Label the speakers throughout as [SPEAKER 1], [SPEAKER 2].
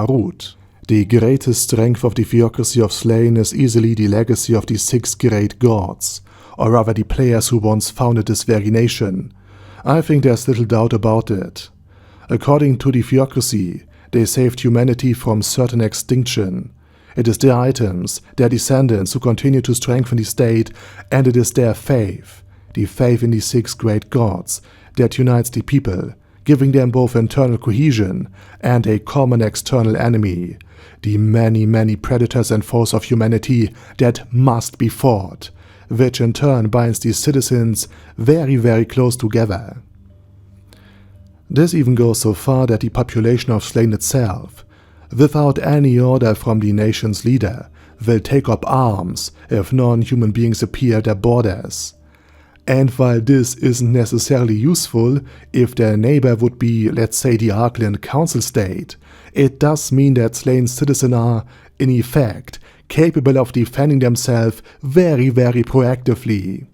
[SPEAKER 1] our root. The greatest strength of the Theocracy of Slane is easily the legacy of the 6 great gods, or rather the players who once founded this very nation. I think there's little doubt about it. According to the Theocracy, they saved humanity from certain extinction. It is their items, their descendants who continue to strengthen the state, and it is their faith, the faith in the 6 great gods, that unites the people, giving them both internal cohesion and a common external enemy, the many predators and foes of humanity that must be fought, which in turn binds these citizens very close together. This even goes so far that the population of Slane itself, without any order from the nation's leader, will take up arms if non-human beings appear at their borders. And while this isn't necessarily useful if their neighbor would be, let's say, the Arkland Council State, it does mean that Slane's citizens are, in effect, capable of defending themselves very proactively.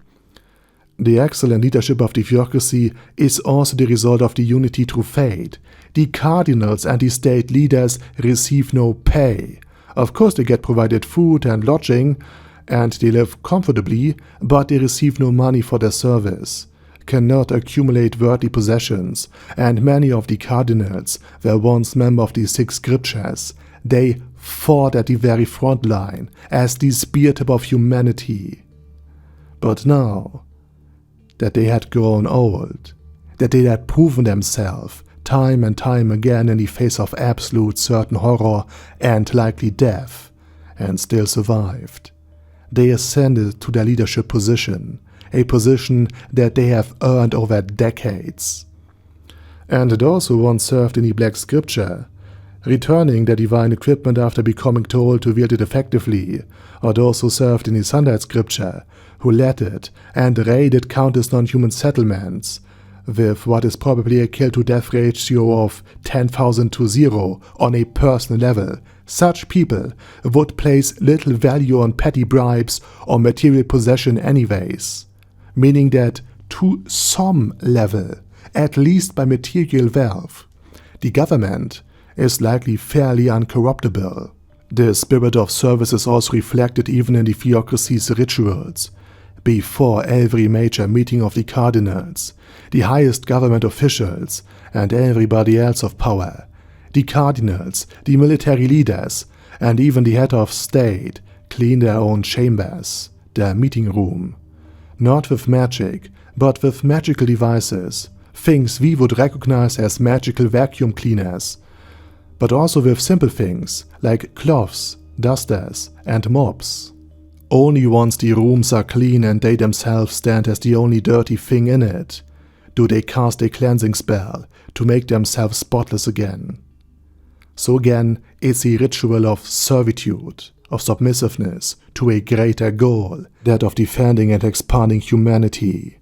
[SPEAKER 1] The excellent leadership of the Theocracy is also the result of the unity through fate. The cardinals and the state leaders receive no pay. Of course they get provided food and lodging, and they live comfortably, but they receive no money for their service, cannot accumulate worldly possessions, and many of the cardinals were once members of the 6 scriptures. They fought at the very front line as the spear tip of humanity. But now that they had grown old, that they had proven themselves time and time again in the face of absolute certain horror and likely death, and still survived, they ascended to their leadership position, a position that they have earned over decades. And those who once served in the Black Scripture, returning their divine equipment after becoming told to wield it effectively, or those who served in the Sunlight Scripture, who led it and raided countless non-human settlements, with what is probably a kill-to-death ratio of 10,000 to 0 on a personal level. Such people would place little value on petty bribes or material possession anyways, meaning that to some level, at least by material wealth, the government is likely fairly uncorruptible. The spirit of service is also reflected even in the Theocracy's rituals. Before every major meeting of the cardinals, the highest government officials, and everybody else of power, the cardinals, the military leaders, and even the head of state clean their own chambers, their meeting room. Not with magic, but with magical devices, things we would recognize as magical vacuum cleaners, but also with simple things like cloths, dusters, and mops. Only once the rooms are clean and they themselves stand as the only dirty thing in it, do they cast a cleansing spell to make themselves spotless again. So again, it's a ritual of servitude, of submissiveness to a greater goal, that of defending and expanding humanity.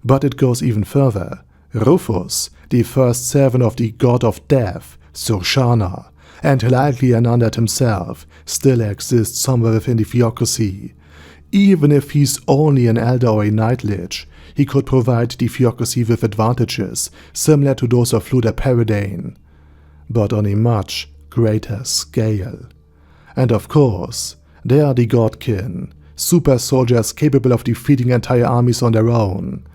[SPEAKER 1] But it goes even further. Rufus, the first servant of the god of death, Surshana, and likely an undead himself, still exists somewhere within the Theocracy. Even if he's only an elder or a knight lich, he could provide the Theocracy with advantages similar to those of Fluda Paradane, but on a much greater scale. And of course, they are the Godkin, super soldiers capable of defeating entire armies on their own,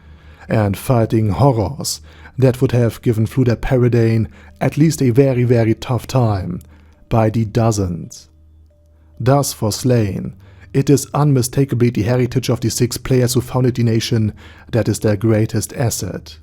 [SPEAKER 1] and fighting horrors that would have given Fluda Paradane at least a very tough time, by the dozens. Thus for Slane, it is unmistakably the heritage of the 6 players who founded the nation that is their greatest asset.